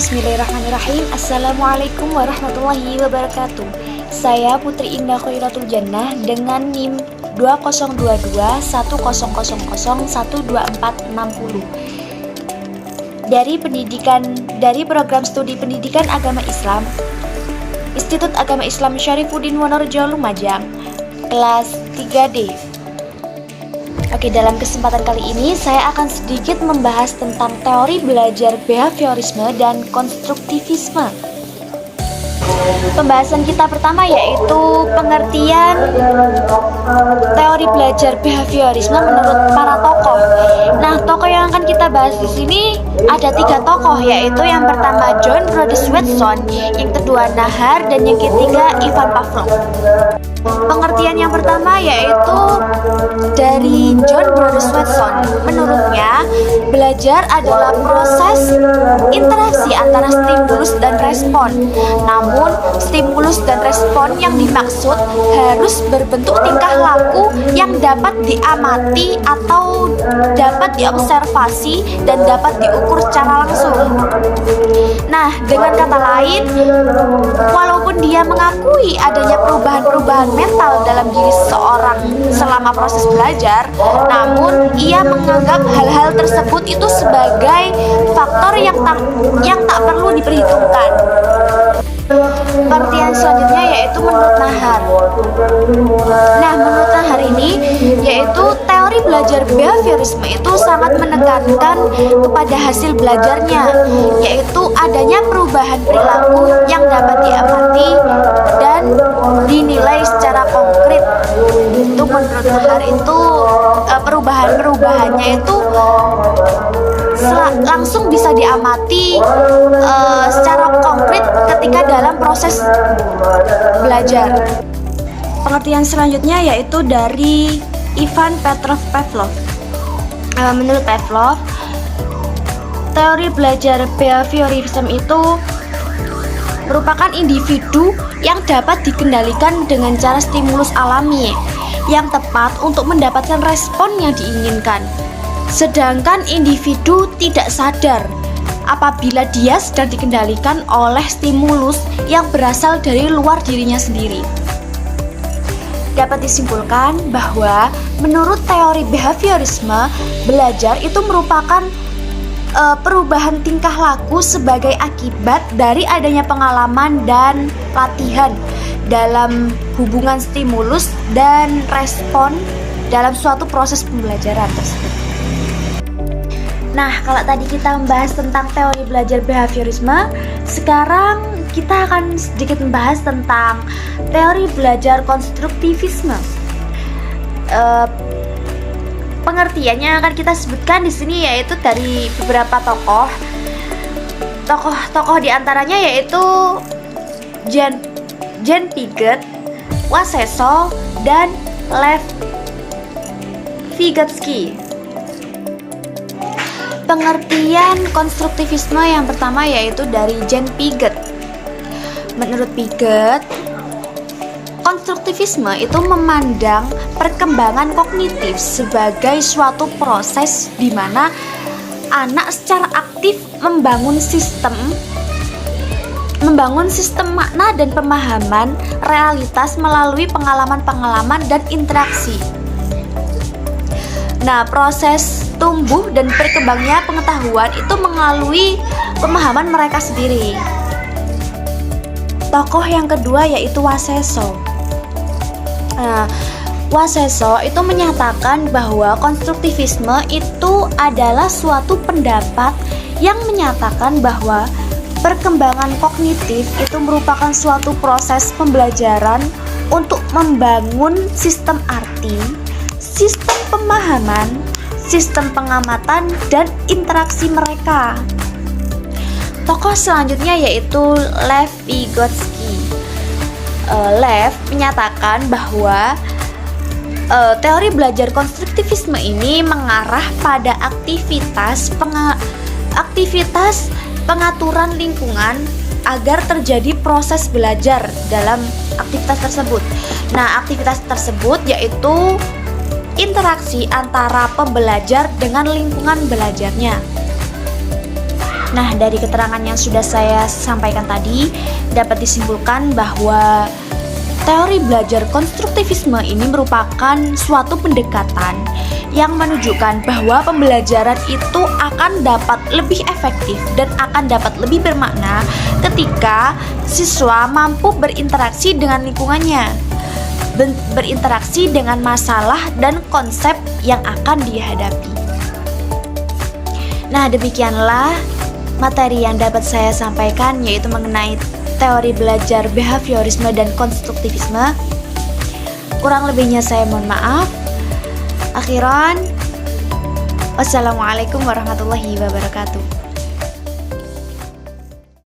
Bismillahirrahmanirrahim. Assalamualaikum warahmatullahi wabarakatuh. Saya Putri Indah Khairatul Jannah dengan NIM 202210001240 dari program studi pendidikan agama Islam Institut Agama Islam Syarifuddin Wonorejo Lumajang, kelas 3D. Oke, dalam kesempatan kali ini saya akan sedikit membahas tentang teori belajar behaviorisme dan konstruktivisme. Pembahasan kita pertama yaitu pengertian teori belajar behaviorisme menurut para tokoh. Nah, tokoh yang akan kita bahas di sini ada 3 tokoh, yaitu yang pertama John Brodus Watson, yang kedua Nahar, dan yang ketiga Ivan Pavlov. Pengertian yang pertama yaitu dari John Brodus Watson. Menurutnya, belajar adalah proses interaksi antara stimulus dan respon. Namun, stimulus dan respon yang dimaksud harus berbentuk tingkah laku yang dapat diamati atau dapat diobservasi dan dapat diukur secara langsung. Nah, dengan kata lain, walaupun dia mengakui adanya perubahan-perubahan mental dalam diri seseorang selama proses belajar, namun ia menganggap hal-hal tersebut itu sebagai faktor yang tak perlu diperhitungkan. Pengertian selanjutnya yaitu menurut Nahar. Nah, menurut Nahar ini yaitu teori belajar behaviorisme itu sangat menekankan kepada hasil belajarnya, yaitu adanya perubahan perilaku yang dapat diamati dan dinilai secara konkret. Itu menurut Nahar itu perubahannya itu langsung bisa diamati secara konkret ketika dalam proses belajar. Pengertian selanjutnya yaitu dari Ivan Pavlov. Menurut Pavlov, teori belajar behaviorisme itu merupakan individu yang dapat dikendalikan dengan cara stimulus alami yang tepat untuk mendapatkan respon yang diinginkan. Sedangkan individu tidak sadar apabila dia sedang dikendalikan oleh stimulus yang berasal dari luar dirinya sendiri. Dapat disimpulkan bahwa menurut teori behaviorisme, belajar itu merupakan perubahan tingkah laku sebagai akibat dari adanya pengalaman dan latihan dalam hubungan stimulus dan respon dalam suatu proses pembelajaran tersebut. Nah, kalau tadi kita membahas tentang teori belajar behaviorisme, sekarang kita akan sedikit membahas tentang teori belajar konstruktivisme. Pengertiannya akan kita sebutkan di sini yaitu dari beberapa tokoh. Tokoh diantaranya yaitu Jean Piaget, Waseso, dan Lev Vygotsky. Pengertian konstruktivisme yang pertama yaitu dari Jean Piaget. Menurut Piaget, konstruktivisme itu memandang perkembangan kognitif sebagai suatu proses di mana anak secara aktif membangun sistem makna dan pemahaman realitas melalui pengalaman-pengalaman dan interaksi. Nah, proses tumbuh dan berkembangnya pengetahuan itu melalui pemahaman mereka sendiri. Tokoh yang kedua yaitu Waseso. Waseso itu menyatakan bahwa konstruktivisme itu adalah suatu pendapat yang menyatakan bahwa perkembangan kognitif itu merupakan suatu proses pembelajaran untuk membangun sistem arti, sistem pemahaman, sistem pengamatan, dan interaksi mereka. Tokoh selanjutnya yaitu Lev Vygotsky. Lev menyatakan bahwa teori belajar konstruktivisme ini mengarah pada aktivitas pengaturan lingkungan agar terjadi proses belajar dalam aktivitas tersebut. Nah, aktivitas tersebut yaitu interaksi antara pembelajar dengan lingkungan belajarnya. Nah, dari keterangan yang sudah saya sampaikan tadi, dapat disimpulkan bahwa teori belajar konstruktivisme ini merupakan suatu pendekatan yang menunjukkan bahwa pembelajaran itu akan dapat lebih efektif dan akan dapat lebih bermakna ketika siswa mampu berinteraksi dengan lingkungannya, berinteraksi dengan masalah dan konsep yang akan dihadapi. Nah, demikianlah materi yang dapat saya sampaikan, yaitu mengenai teori belajar behaviorisme dan konstruktivisme. Kurang lebihnya saya mohon maaf. Akhiran, wassalamualaikum warahmatullahi wabarakatuh.